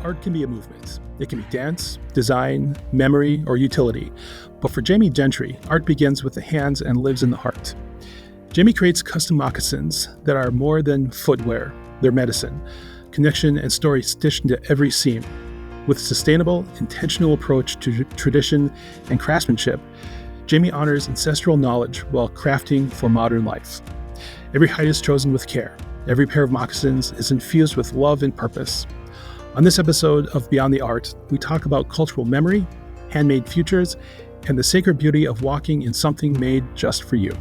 Art can be a movement. It can be dance, design, memory, or utility. But for Jamie Gentry, art begins with the hands and lives in the heart. Jamie creates custom moccasins that are more than footwear. They're medicine, connection, and story stitched into every seam. With a sustainable, intentional approach to tradition and craftsmanship, Jamie honors ancestral knowledge while crafting for modern life. Every hide is chosen with care. Every pair of moccasins is infused with love and purpose. On this episode of Beyond the Art, we talk about cultural memory, handmade futures, and the sacred beauty of walking in something made just for you.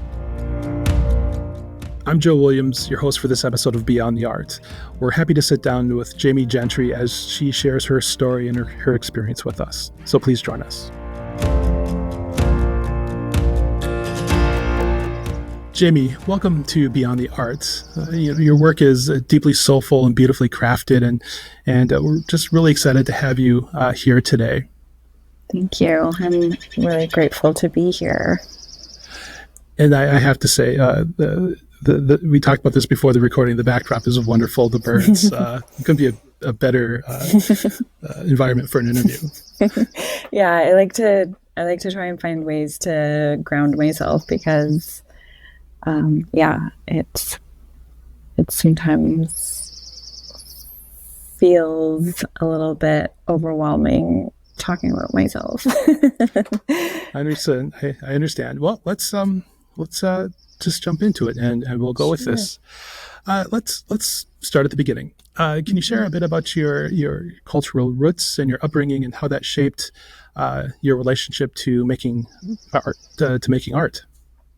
I'm Joe Williams, your host for this episode of Beyond the Art. We're happy to sit down with Jamie Gentry as she shares her story and her experience with us. So please join us. Jamie, welcome to Beyond the Art. Your work is deeply soulful and beautifully crafted, and we're just really excited to have you here today. Thank you. I'm really grateful to be here. And I have to say, we talked about this before the recording. The backdrop is wonderful. The birds couldn't be a better environment for an interview. Yeah, I like to try and find ways to ground myself because, it sometimes feels a little bit overwhelming talking about myself. I understand. I understand. Well, let's just jump into it, and we'll go with this. Let's start at the beginning. Can you share a bit about your cultural roots and your upbringing and how that shaped your relationship to making art?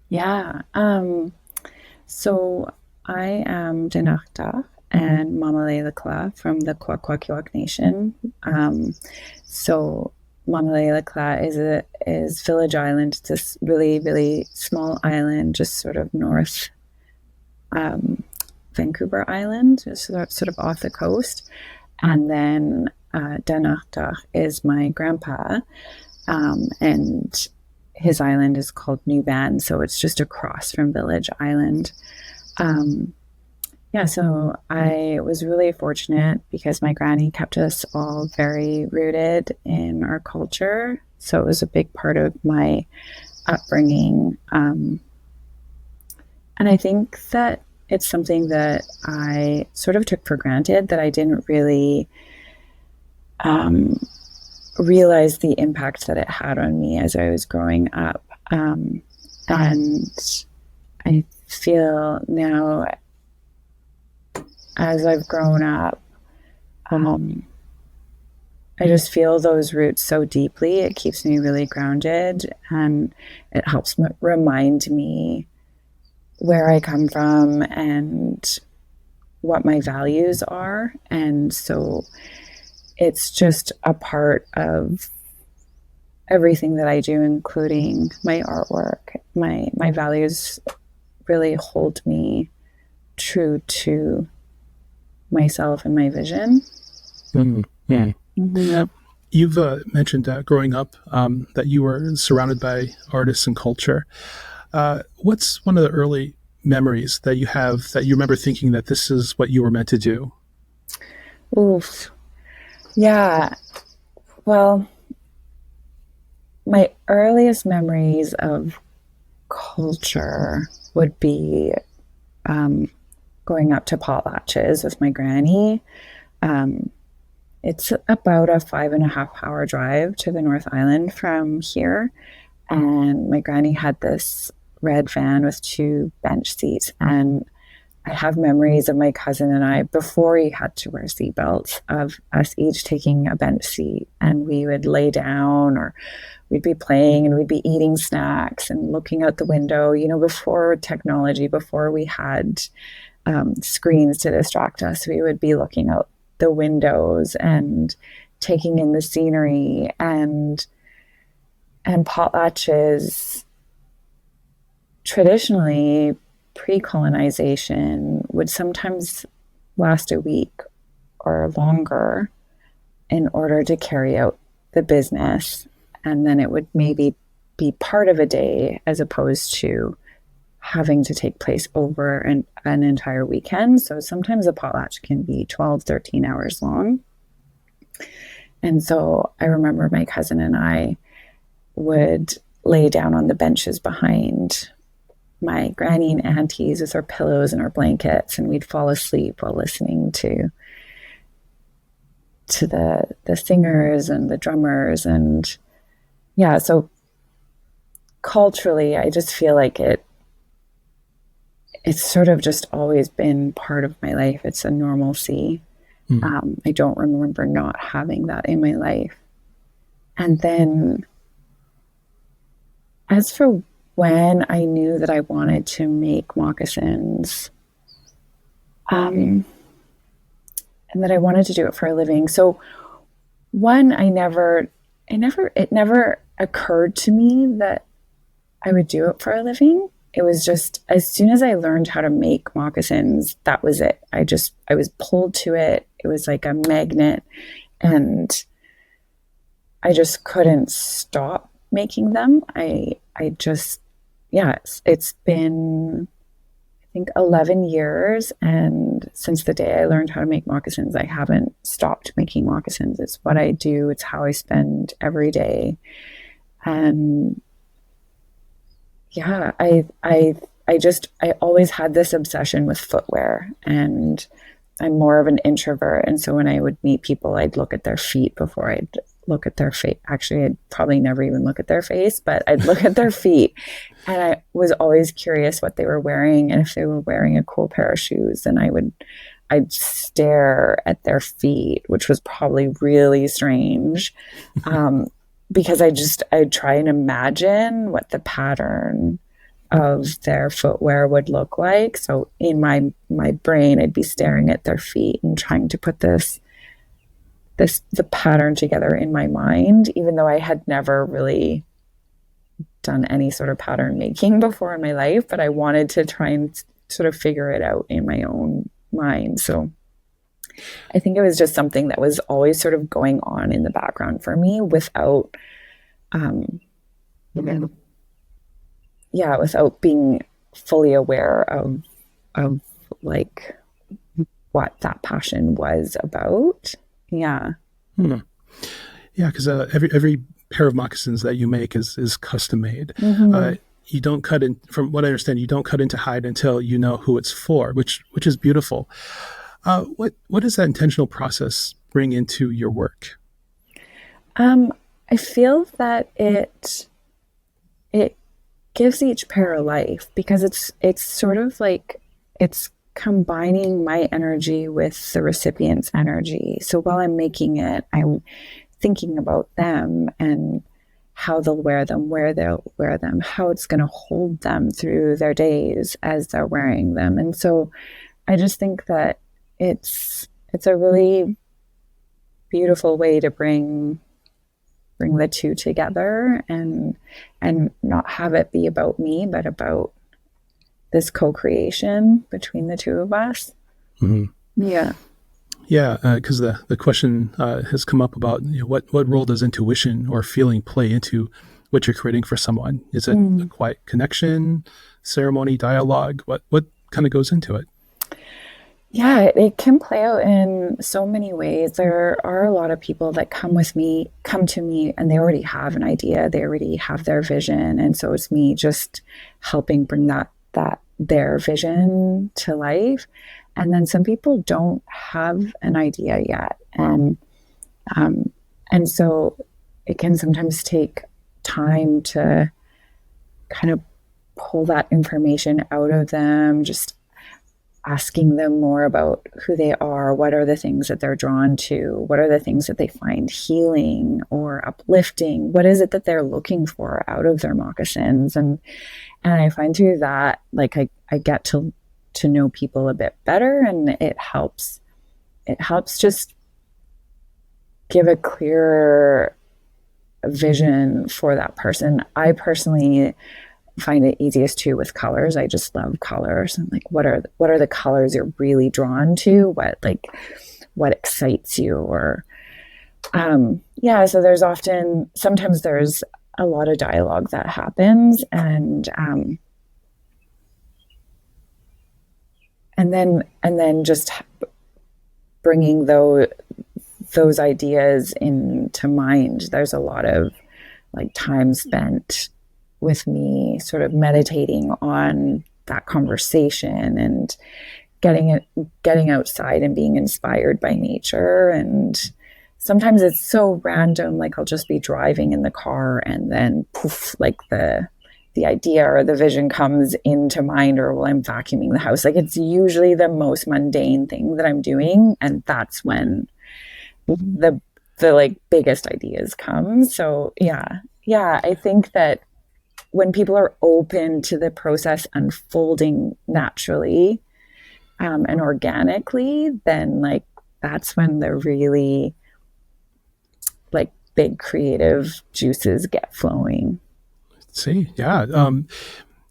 Yeah. So I am Danakhtak and Mamaleila Kla from the Kwakwaka'wakw Nation. So Mamaleila Kla is Village Island. It's this really, really small island, just sort of north Vancouver Island, just sort of off the coast. And then Danakhtak is my grandpa, and his island is called New Van, so it's just across from Village Island. So I was really fortunate because my granny kept us all very rooted in our culture. So it was a big part of my upbringing. And I think that it's something that I sort of took for granted, that I didn't really realize the impact that it had on me as I was growing up. And I feel now, as I've grown up, I just feel those roots so deeply. It keeps me really grounded, and it helps remind me where I come from and what my values are. And so it's just a part of everything that I do, including my artwork. My values really hold me true to myself and my vision. Mm-hmm. Yeah. Mm-hmm. Yeah. You've mentioned growing up that you were surrounded by artists and culture. What's one of the early memories that you have that you remember thinking that this is what you were meant to do? Oof. Yeah. Well, my earliest memories of culture would be going up to potlatches with my granny. It's about a 5.5-hour drive to the North Island from here. And my granny had this red van with 2 bench seats. And I have memories of my cousin and I, before he had to wear seatbelts, of us each taking a bench seat, and we would lay down, or we'd be playing and we'd be eating snacks and looking out the window, before technology, before we had screens to distract us. We would be looking out the windows and taking in the scenery, and potlatches traditionally, pre-colonization, would sometimes last a week or longer in order to carry out the business. And then it would maybe be part of a day as opposed to having to take place over an entire weekend. So sometimes a potlatch can be 12, 13 hours long. And so I remember my cousin and I would lay down on the benches behind my granny and aunties with our pillows and our blankets, and we'd fall asleep while listening to the singers and the drummers. And yeah, so culturally, I just feel like it's sort of just always been part of my life. It's a normalcy. I don't remember not having that in my life. And then as for when I knew that I wanted to make moccasins, and that I wanted to do it for a living. So one, it never occurred to me that I would do it for a living. It was just, as soon as I learned how to make moccasins, that was it. I was pulled to it. It was like a magnet, and I just couldn't stop making them. It's been, I think, 11 years. And since the day I learned how to make moccasins, I haven't stopped making moccasins. It's what I do. It's how I spend every day. And yeah, I always had this obsession with footwear, and I'm more of an introvert. And so when I would meet people, I'd look at their feet before I'd look at their face. Actually, I'd probably never even look at their face, but I'd look at their feet. And I was always curious what they were wearing, and if they were wearing a cool pair of shoes. And I'd stare at their feet, which was probably really strange. Because I'd try and imagine what the pattern of their footwear would look like. So in my brain, I'd be staring at their feet and trying to put the pattern together in my mind, even though I had never really done any sort of pattern making before in my life, but I wanted to try and sort of figure it out in my own mind. So I think it was just something that was always sort of going on in the background for me without being fully aware of like what that passion was about. Yeah. Yeah, because every pair of moccasins that you make is custom made. You don't cut in, from what I understand, you don't cut into hide until you know who it's for, which is beautiful. What does that intentional process bring into your work? I feel that it gives each pair a life, because it's sort of like it's combining my energy with the recipient's energy. So while I'm making it, I'm thinking about them and how they'll wear them, where they'll wear them, how it's going to hold them through their days as they're wearing them. And so I just think that it's a really beautiful way to bring the two together and not have it be about me, but about this co-creation between the two of us. Yeah. Yeah, because the question has come up about what role does intuition or feeling play into what you're creating for someone? Is it a quiet connection, ceremony, dialogue? What kind of goes into it? Yeah, it can play out in so many ways. There are a lot of people that come to me, and they already have an idea. They already have their vision. And so it's me just helping bring that their vision to life. And then some people don't have an idea yet. And so it can sometimes take time to kind of pull that information out of them, just asking them more about who they are, what are the things that they're drawn to, what are the things that they find healing or uplifting, what is it that they're looking for out of their moccasins. And I find through that, like I get to know people a bit better, and it helps just give a clearer vision for that person. I personally find it easiest too with colors. I just love colors. And like, what are the colors you're really drawn to? What excites you? Or, so sometimes there's a lot of dialogue that happens, and, and then just bringing those ideas into mind. There's a lot of like time spent with me sort of meditating on that conversation and getting outside and being inspired by nature. And sometimes it's so random, like I'll just be driving in the car and then poof, like the idea or the vision comes into mind, or while I'm vacuuming the house. Like it's usually the most mundane thing that I'm doing, and that's when the like biggest ideas come. So yeah, I think that when people are open to the process unfolding naturally and organically, then like that's when the really like big creative juices get flowing. See, yeah.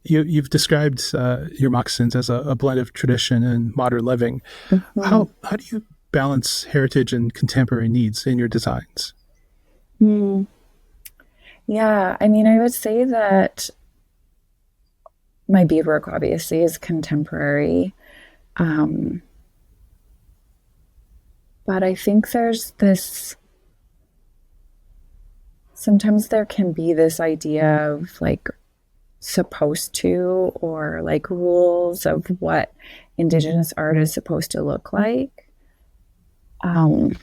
You've described your moccasins as a blend of tradition and modern living. Mm-hmm. How do you balance heritage and contemporary needs in your designs? Yeah, I mean, I would say that my beadwork obviously is contemporary, um, but I think there's this. Sometimes there can be this idea of like supposed to, or like rules of what Indigenous art is supposed to look like. And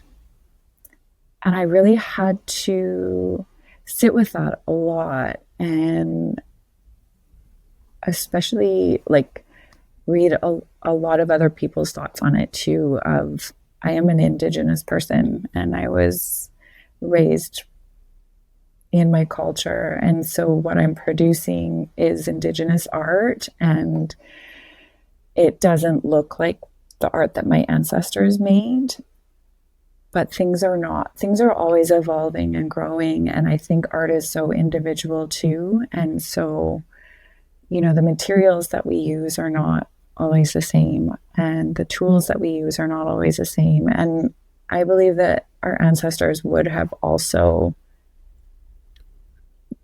I really had to sit with that a lot, and especially like read a lot of other people's thoughts on it too. Of I am an Indigenous person and I was raised in my culture, and so what I'm producing is Indigenous art, and it doesn't look like the art that my ancestors made. But things are always evolving and growing, and I think art is so individual too. And so, the materials that we use are not always the same, and the tools that we use are not always the same. And I believe that our ancestors would have also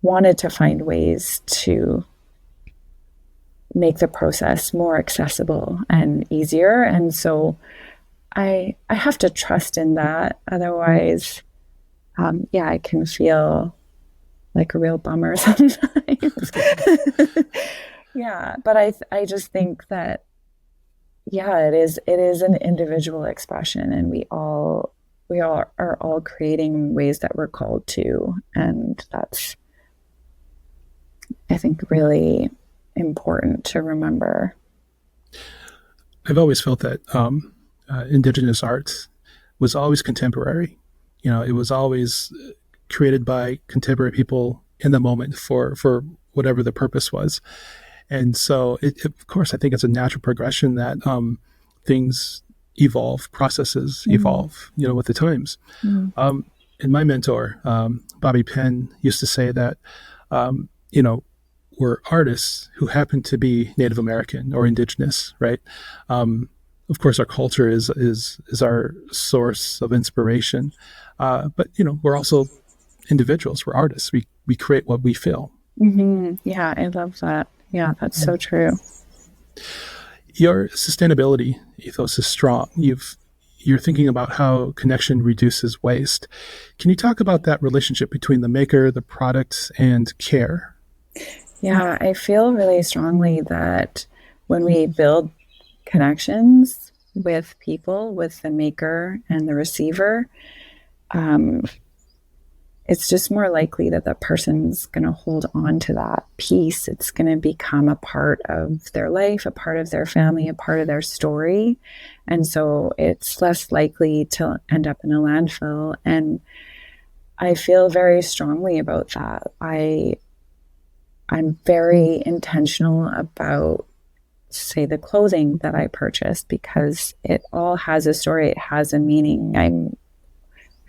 wanted to find ways to make the process more accessible and easier. And so I have to trust in that. Otherwise, I can feel like a real bummer sometimes. Yeah, but I just think that it is an individual expression, and we all are all creating ways that we're called to, and that's, I think, really important to remember. I've always felt that Indigenous art was always contemporary. It was always created by contemporary people in the moment for whatever the purpose was. And so, of course, I think it's a natural progression that things evolve, processes evolve, with the times. And my mentor, Bobby Penn, used to say that, we're artists who happen to be Native American or Indigenous, right? Of course, our culture is our source of inspiration, but we're also individuals. We're artists. We create what we feel. Mm-hmm. Yeah, I love that. Yeah, that's so true. Your sustainability ethos is strong. You're thinking about how connection reduces waste. Can you talk about that relationship between the maker, the product, and care? Yeah, I feel really strongly that when we build connections with people, with the maker and the receiver, it's just more likely that the person's going to hold on to that piece. It's going to become a part of their life, a part of their family, a part of their story. And so it's less likely to end up in a landfill. And I feel very strongly about that. I'm very intentional about, say, the clothing that I purchase, because it all has a story. It has a meaning.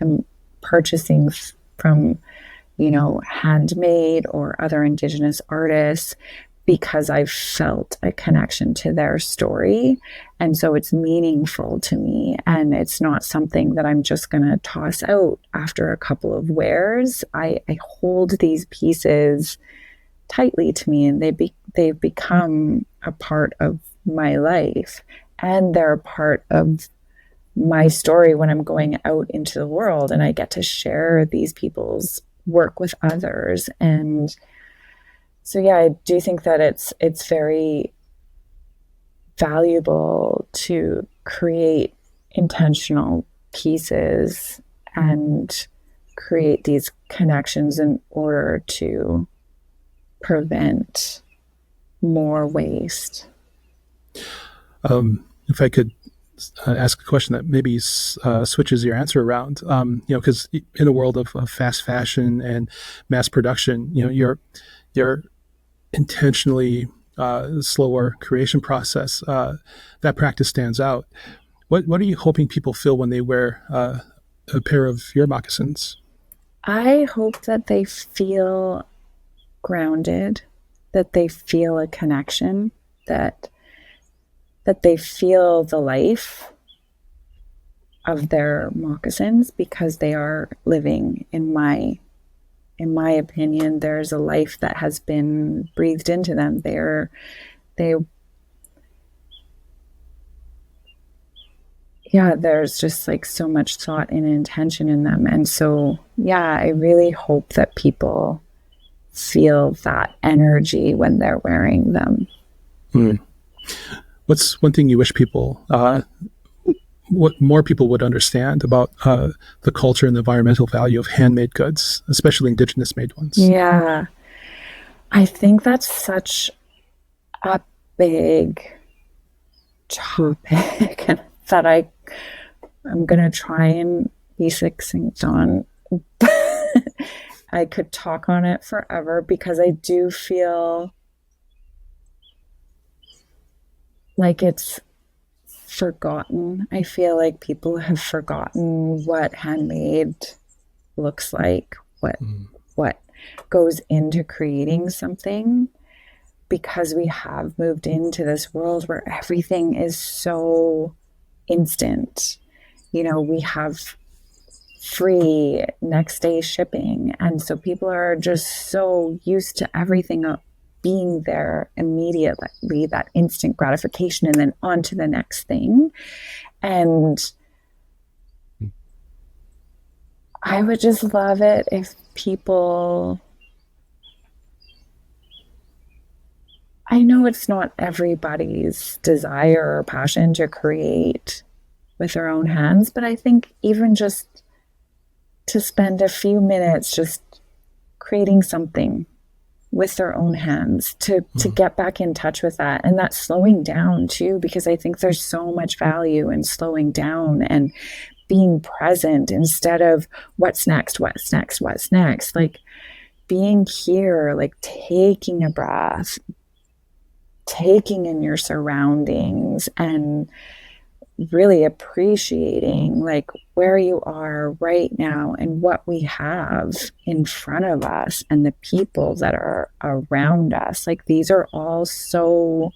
I'm purchasing from, handmade or other Indigenous artists because I've felt a connection to their story. And so it's meaningful to me. And it's not something that I'm just going to toss out after a couple of wears. I hold these pieces tightly to me, and they've become a part of my life. and they're a part of my story when I'm going out into the world, and I get to share these people's work with others. And so, yeah, I do think that it's very valuable to create intentional pieces and create these connections in order to prevent more waste. If I could ask a question that maybe switches your answer around, because in a world of fast fashion and mass production, your intentionally slower creation process, that practice stands out. What are you hoping people feel when they wear a pair of your moccasins? I hope that they feel grounded, that they feel a connection, that they feel the life of their moccasins, because they are living, in my opinion, there's a life that has been breathed into them. There's just like so much thought and intention in them. And so, yeah, I really hope that people feel that energy when they're wearing them. What's one thing you wish what more people would understand about the culture and the environmental value of handmade goods, especially Indigenous made ones? Yeah, I think that's such a big topic that I'm going to try and be succinct on. I could talk on it forever, because I do feel like it's forgotten. I feel like people have forgotten what handmade looks like, what goes into creating something, because we have moved into this world where everything is so instant. We have free next day shipping, and so people are just so used to everything being there immediately, that instant gratification, and then on to the next thing. And I would just love it if people, I know it's not everybody's desire or passion to create with their own hands, but I think even just to spend a few minutes just creating something with their own hands, to get back in touch with that, and that slowing down too, because I think there's so much value in slowing down and being present instead of what's next, like being here, like taking a breath, taking in your surroundings, and really appreciating like where you are right now and what we have in front of us and the people that are around us. Like, these are all so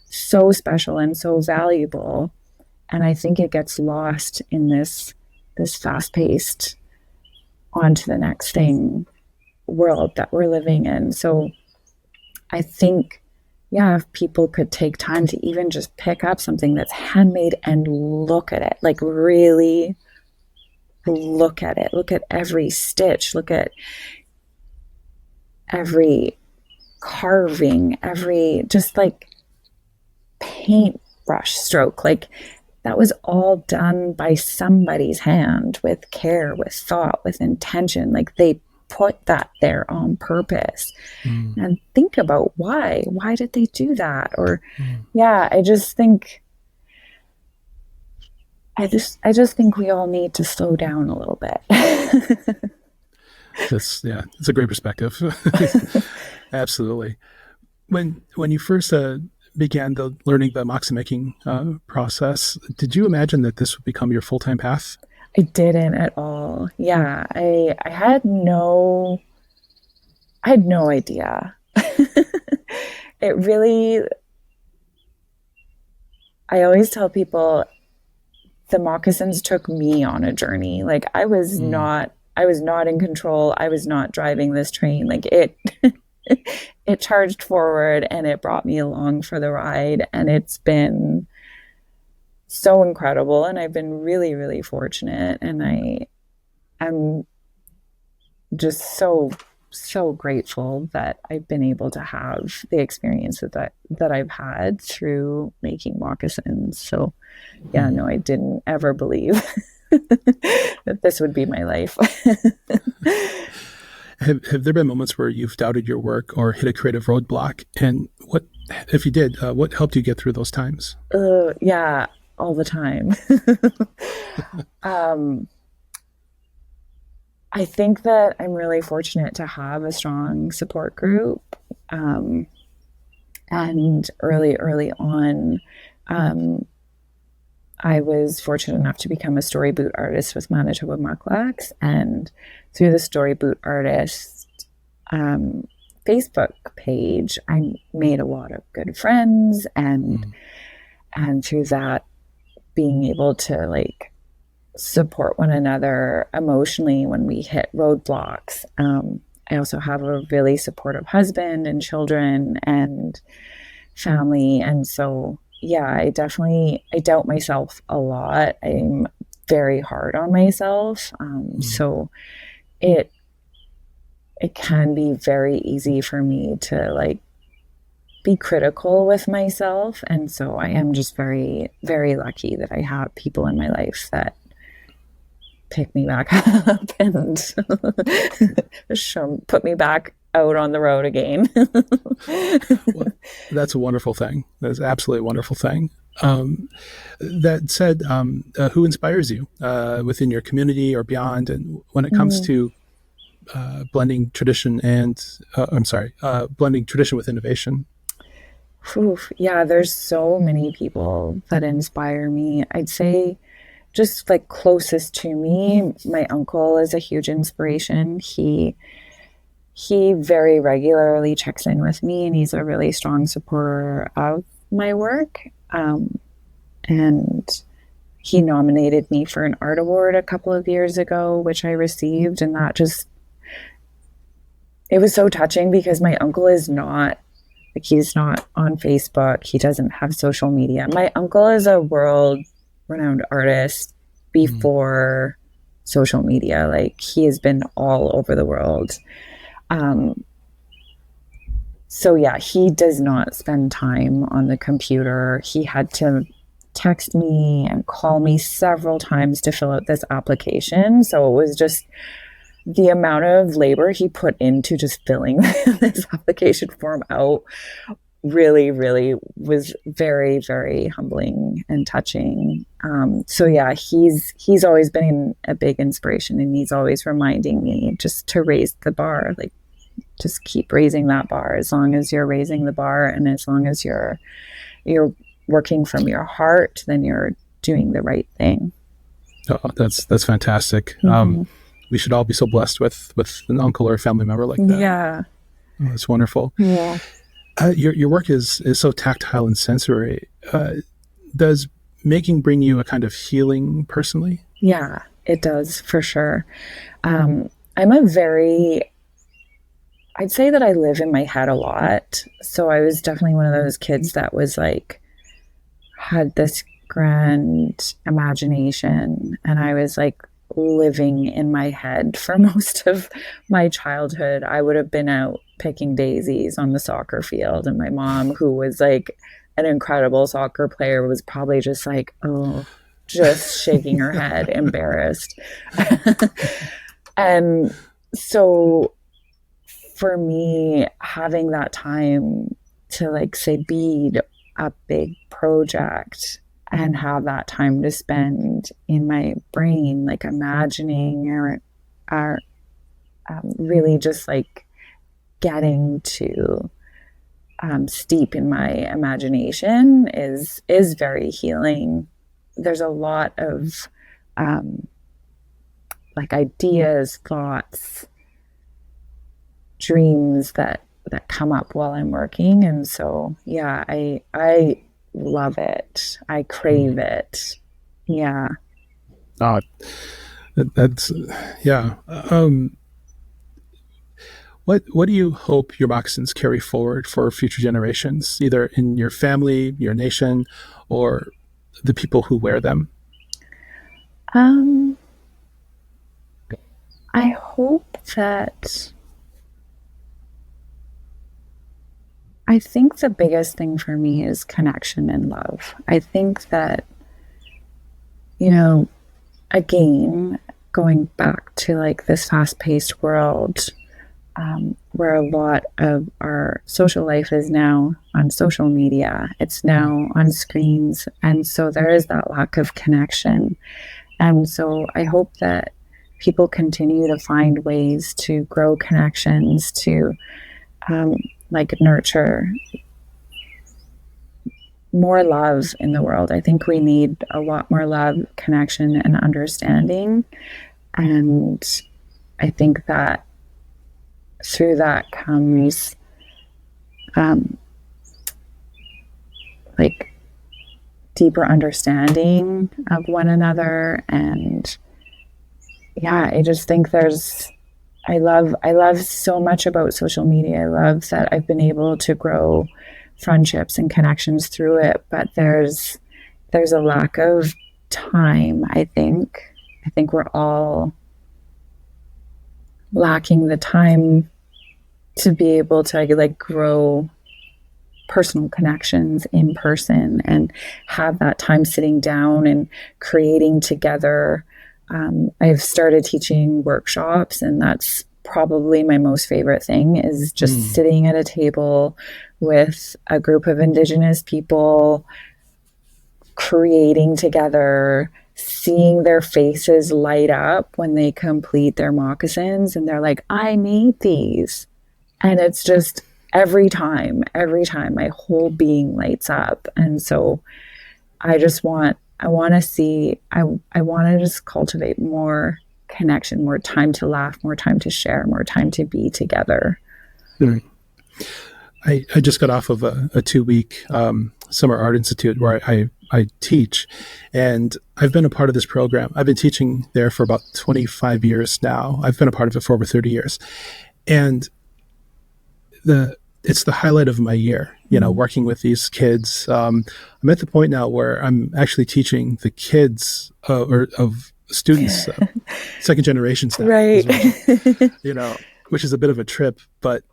special and so valuable. And I think it gets lost in this fast-paced on to the next thing world that we're living in. So I think, yeah, if people could take time to even just pick up something that's handmade and look at it, like really look at it, look at every stitch, look at every carving, every just like paintbrush stroke, like that was all done by somebody's hand with care, with thought, with intention. Like, they put that there on purpose. And think about why did they do that? Or I just think we all need to slow down a little bit. It's a great perspective. Absolutely. When you first began learning the moccasin making process, did you imagine that this would become your full-time path? I didn't at all. Yeah, I had no idea. It really, I always tell people the moccasins took me on a journey. Like, I was not in control. I was not driving this train. Like, it charged forward and it brought me along for the ride. And it's been so incredible. And I've been really, really fortunate. And I am just so grateful that I've been able to have the experience that I've had through making moccasins. So yeah, no, I didn't ever believe that this would be my life. Have there been moments where you've doubted your work or hit a creative roadblock? And what, if you did, what helped you get through those times? Yeah, all the time. um, I think that I'm really fortunate to have a strong support group. Um, and early on, um, I was fortunate enough to become a story boot artist with Manitoba Mucklucks. And through the story boot artist Facebook page, I made a lot of good friends. And through that, being able to like support one another emotionally when we hit roadblocks. I also have a really supportive husband and children and family. And so, yeah, I doubt myself a lot. I'm very hard on myself. So it can be very easy for me to like be critical with myself. And so I am just very, very lucky that I have people in my life that pick me back up and put me back out on the road again. Well, that's a wonderful thing. That's absolutely a wonderful thing. That said, who inspires you within your community or beyond? And when it comes to blending tradition and, blending tradition with innovation? Oof, yeah, there's so many people that inspire me. I'd say just like closest to me, my uncle is a huge inspiration. He very regularly checks in with me, and he's a really strong supporter of my work. And he nominated me for an art award a couple of years ago, which I received, and that just it was so touching because my uncle is not like he's not on Facebook. He doesn't have social media. My uncle is a world renowned artist before social media. Like he has been all over the world. So yeah, he does not spend time on the computer. He had to text me and call me several times to fill out this application. So it was just the amount of labor he put into just filling this application form out really, really was very, very humbling and touching. So yeah, he's always been a big inspiration, and he's always reminding me just to raise the bar, like just keep raising that bar. As long as you're raising the bar, and as long as you're working from your heart, then you're doing the right thing. Oh, that's fantastic. We should all be so blessed with an uncle or a family member like that. Yeah. Oh, that's wonderful. Yeah. Your work is so tactile and sensory. Does making bring you a kind of healing personally? Yeah, it does for sure. I'd say that I live in my head a lot. So I was definitely one of those kids that was like, had this grand imagination, and I was like living in my head for most of my childhood. I would have been out picking daisies on the soccer field, and my mom, who was like an incredible soccer player, was probably just like, oh, just shaking her head, embarrassed. And so for me, having that time to like say bead a big project and have that time to spend in my brain, like imagining or really just like getting to steep in my imagination is very healing. There's a lot of like ideas, thoughts, dreams that come up while I'm working. And so, yeah, I love it. I crave it. Yeah. Oh, that's yeah. What do you hope your moccasins carry forward for future generations, either in your family, your nation, or the people who wear them? I hope that, I think the biggest thing for me is connection and love. I think that, again, going back to like this fast-paced world, where a lot of our social life is now on social media, it's now on screens, and so there is that lack of connection. And so I hope that people continue to find ways to grow connections, to nurture more love in the world. I think we need a lot more love, connection, and understanding. And I think that through that comes deeper understanding of one another. And yeah, I just think I love so much about social media. I love that I've been able to grow friendships and connections through it, but there's a lack of time. I think we're all lacking the time to be able to grow personal connections in person and have that time sitting down and creating together. I've started teaching workshops, and that's probably my most favorite thing, is just sitting at a table with a group of Indigenous people, creating together, seeing their faces light up when they complete their moccasins and they're like, I made these. And it's just every time my whole being lights up. And so I want to just cultivate more connection, more time to laugh, more time to share, more time to be together. Mm. I just got off of a 2-week summer art institute where I teach, and I've been a part of this program. I've been teaching there for about 25 years now. I've been a part of it for over 30 years. And it's the highlight of my year, working with these kids. I'm at the point now where I'm actually teaching the kids of students, second generations now, right? Which is a bit of a trip. But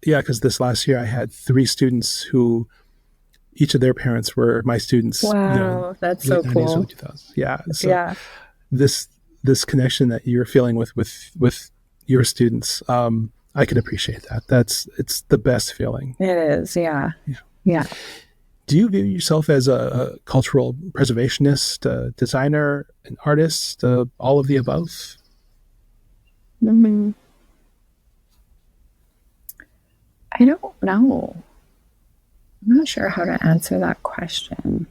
yeah, because this last year I had 3 students who each of their parents were my students. Wow, that's so cool. Early 2000s. Yeah. So yeah. This connection that you're feeling with your students, I can appreciate that. It's the best feeling. It is, yeah. Do you view yourself as a cultural preservationist, a designer, an artist, all of the above? Mm-hmm. I don't know. I'm not sure how to answer that question.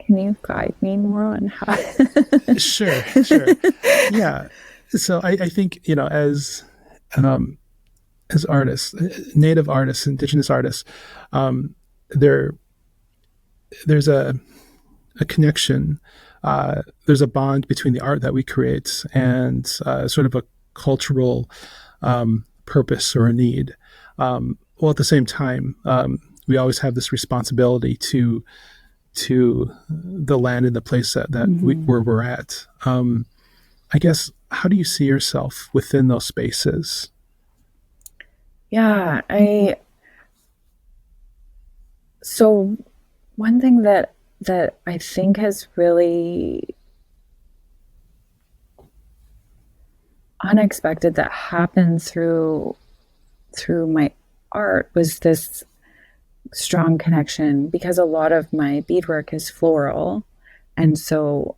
Can you guide me more on how? Sure. Yeah. So I think, as artists, Native artists, Indigenous artists, there's a connection. There's a bond between the art that we create and sort of a cultural purpose or a need. While at the same time, we always have this responsibility to the land and the place that where we're at. I guess, how do you see yourself within those spaces? Yeah, so one thing that I think has really unexpected that happened through my art was this strong connection, because a lot of my beadwork is floral, and so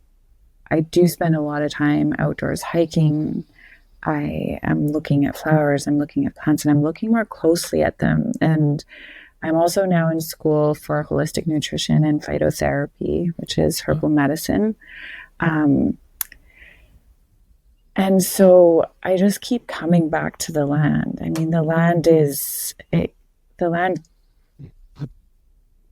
I do spend a lot of time outdoors hiking. I am looking at flowers, I'm looking at plants, and I'm looking more closely at them. And I'm also now in school for holistic nutrition and phytotherapy, which is herbal medicine. And so I just keep coming back to the land. I mean, the land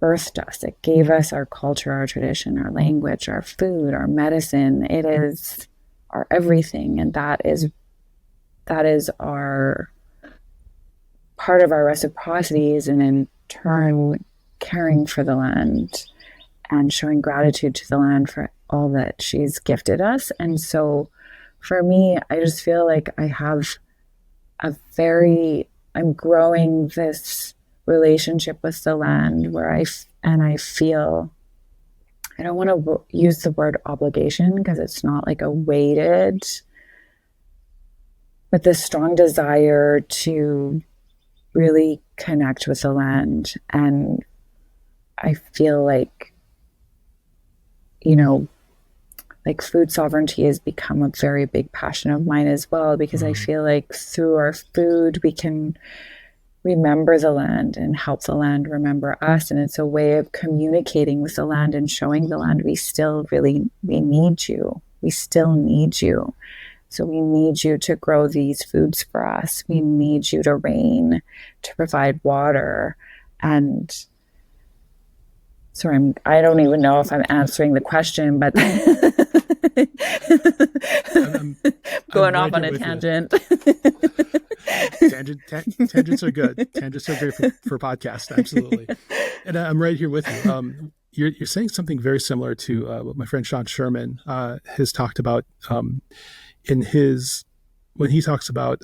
birthed us. It gave us our culture, our tradition, our language, our food, our medicine. It is our everything. And that is our part of our reciprocities, and in turn caring for the land and showing gratitude to the land for all that she's gifted us. And so for me, I just feel like I have I'm growing this relationship with the land where I feel, I don't want to use the word obligation because it's not like a weighted, but this strong desire to really connect with the land. And I feel like, like food sovereignty has become a very big passion of mine as well, because I feel like through our food, we can remember the land and help the land remember us. And it's a way of communicating with the land and showing the land we need you. We still need you. So we need you to grow these foods for us. We need you to rain, to provide water. And sorry, I don't even know if I'm answering the question, but I'm going off on a tangent. Tangents are good. Tangents are great for podcasts. Absolutely. And I'm right here with you. You're saying something very similar to what my friend Sean Sherman has talked about when he talks about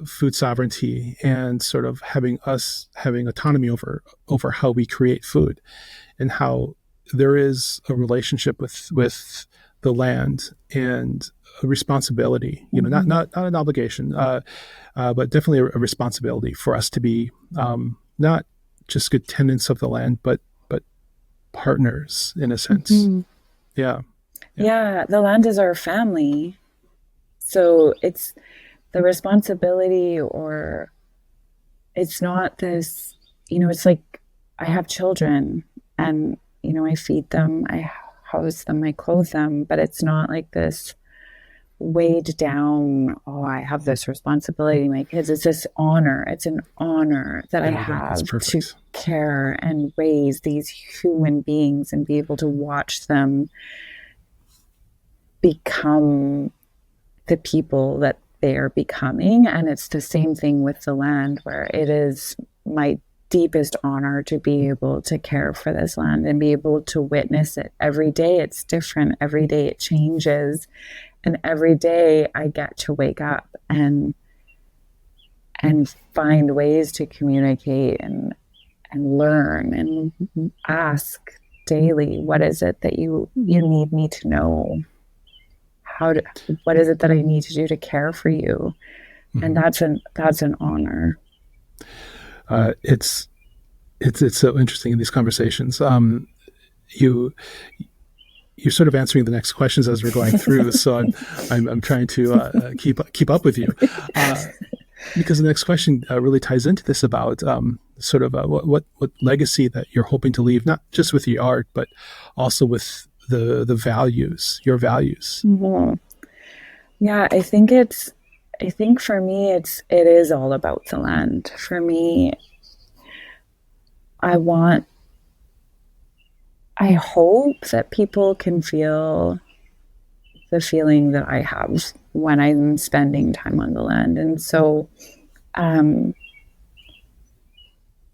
food sovereignty and sort of having autonomy over how we create food, and how there is a relationship with the land and a responsibility, not an obligation, but definitely a responsibility for us to be not just good tenants of the land, but partners in a sense. Mm-hmm. Yeah. The land is our family. So it's the responsibility, or it's not this, it's like I have children and, I feed them, I house them, I clothe them, but it's not like this weighed down, I have this responsibility to my kids. It's this honor. It's an honor that I have to care and raise these human beings and be able to watch them become the people that they are becoming. And it's the same thing with the land, where it is my deepest honor to be able to care for this land and be able to witness it. Every day it's different. Every day it changes. And every day I get to wake up and find ways to communicate and learn and ask daily, what is it that you need me to know? What is it that I need to do to care for you? Mm-hmm. And that's an honor. It's so interesting in these conversations. You're sort of answering the next questions as we're going through, so I'm trying to keep up with you, because the next question really ties into this about sort of what legacy that you're hoping to leave, not just with your art, but also with the values, your values. Mm-hmm. Yeah, I think for me it is all about the land. For me, I hope that people can feel the feeling that I have when I'm spending time on the land. And so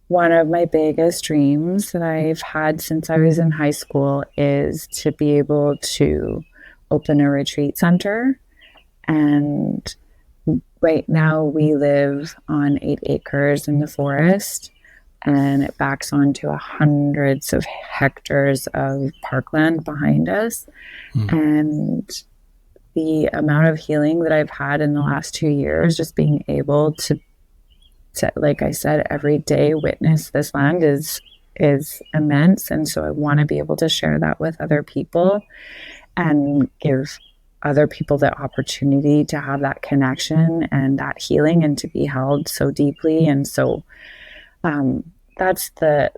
one of my biggest dreams that I've had since I was in high school is to be able to open a retreat center. And right now we live on 8 acres in the forest, and it backs onto hundreds of hectares of parkland behind us. And the amount of healing that I've had in the last 2 years, just being able to, like I said, every day witness this land is immense. And so I want to be able to share that with other people and give other people the opportunity to have that connection and that healing and to be held so deeply. And so that's the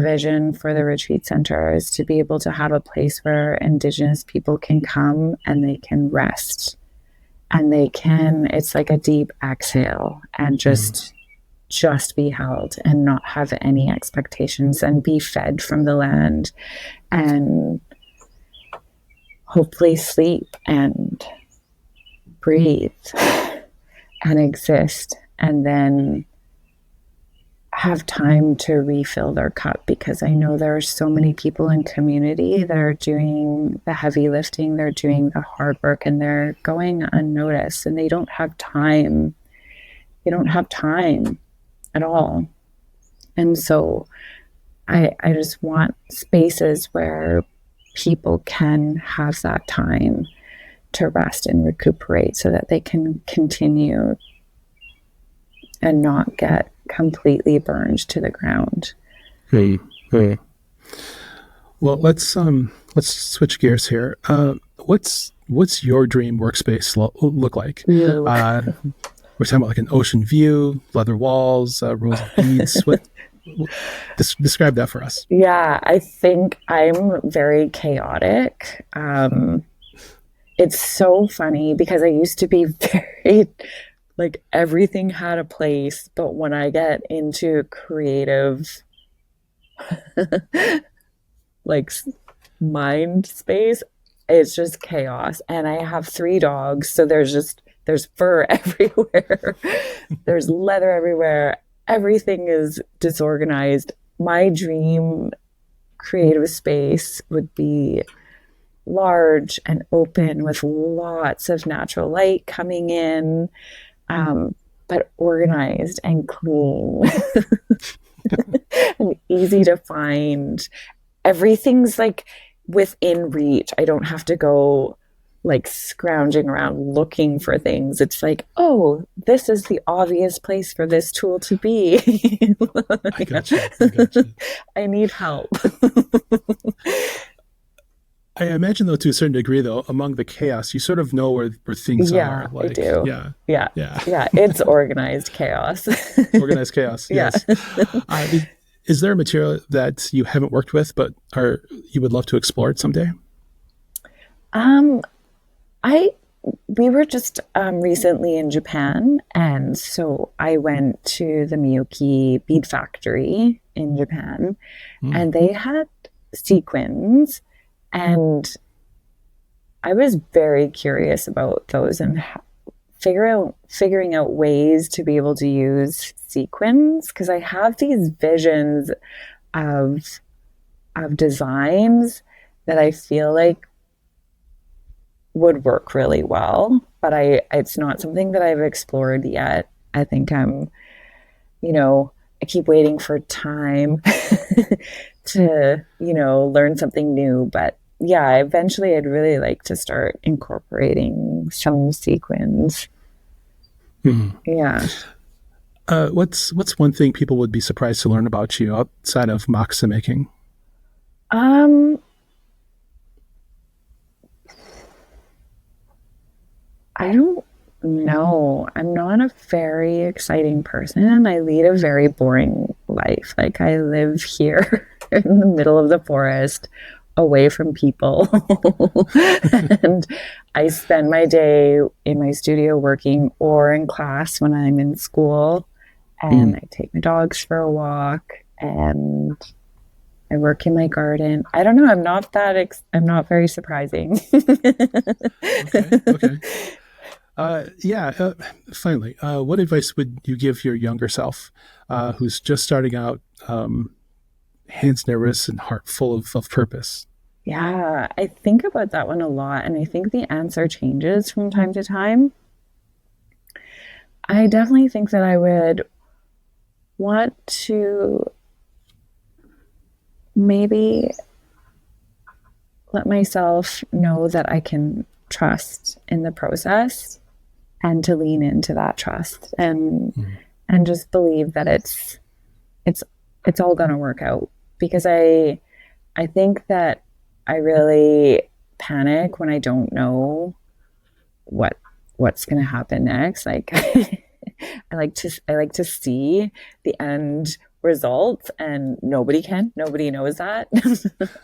vision for the retreat center, is to be able to have a place where Indigenous people can come and they can rest, and it's like a deep exhale and just be held and not have any expectations and be fed from the land and hopefully sleep and breathe and exist, and then have time to refill their cup, because I know there are so many people in community that are doing the heavy lifting, they're doing the hard work, and they're going unnoticed, and they don't have time. They don't have time at all. And so I just want spaces where people can have that time to rest and recuperate so that they can continue and not get completely burned to the ground. Well, let's switch gears here. What's your dream workspace look like? We're talking about like an ocean view, leather walls, rows of beads. Describe that for us. Yeah, I think I'm very chaotic. It's so funny because I used to be very, like, everything had a place, but when I get into creative like mind space, it's just chaos. And I have 3 dogs, so there's fur everywhere. There's leather everywhere. Everything is disorganized. My dream creative space would be large and open with lots of natural light coming in, but organized and clean and easy to find. Everything's like within reach. I don't have to go like scrounging around looking for things. It's like, oh, this is the obvious place for this tool to be. I got you. I need help. I imagine, though, to a certain degree, though, among the chaos, you sort of know where things are. Like, I do. Yeah. It's organized chaos. Organized chaos. Yes. Is there a material that you haven't worked with, but you would love to explore it someday? We were just recently in Japan, and so I went to the Miyuki bead factory in Japan, and they had sequins, and I was very curious about those and figuring out ways to be able to use sequins, because I have these visions of designs that I feel like would work really well, but it's not something that I've explored yet. I think I keep waiting for time to, learn something new. But yeah, eventually I'd really like to start incorporating some sequins. Mm-hmm. Yeah. What's one thing people would be surprised to learn about you outside of moccasin making? I don't know. I'm not a very exciting person. I lead a very boring life. Like, I live here in the middle of the forest, away from people. And I spend my day in my studio working or in class when I'm in school. And I take my dogs for a walk, and I work in my garden. I don't know. I'm not very surprising. Okay. Finally, what advice would you give your younger self, who's just starting out, hands nervous and heart full of purpose? Yeah, I think about that one a lot, and I think the answer changes from time to time. I definitely think that I would want to maybe let myself know that I can trust in the process, and to lean into that trust and just believe that it's all going to work out. Because I think that I really panic when I don't know what's going to happen next. Like, I like to see the end result, and nobody knows that.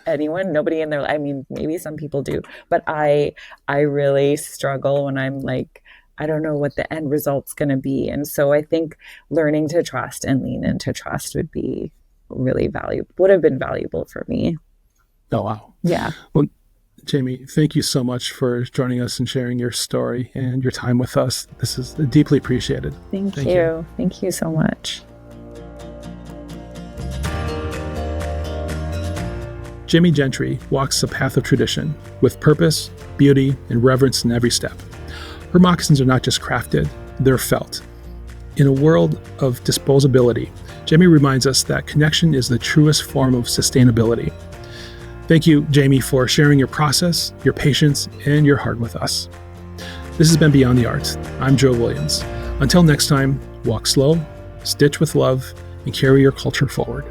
Nobody in their, I mean, maybe some people do, but I really struggle when I'm like, I don't know what the end result's going to be. And so I think learning to trust and lean into trust would be really would have been valuable for me. Oh, wow. Yeah. Well, Jamie, thank you so much for joining us and sharing your story and your time with us. This is deeply appreciated. Thank you. Thank you so much. Jamie Gentry walks a path of tradition with purpose, beauty, and reverence in every step. Her moccasins are not just crafted, they're felt. In a world of disposability, Jamie reminds us that connection is the truest form of sustainability. Thank you, Jamie, for sharing your process, your patience, and your heart with us. This has been Beyond the Art. I'm Joe Williams. Until next time, walk slow, stitch with love, and carry your culture forward.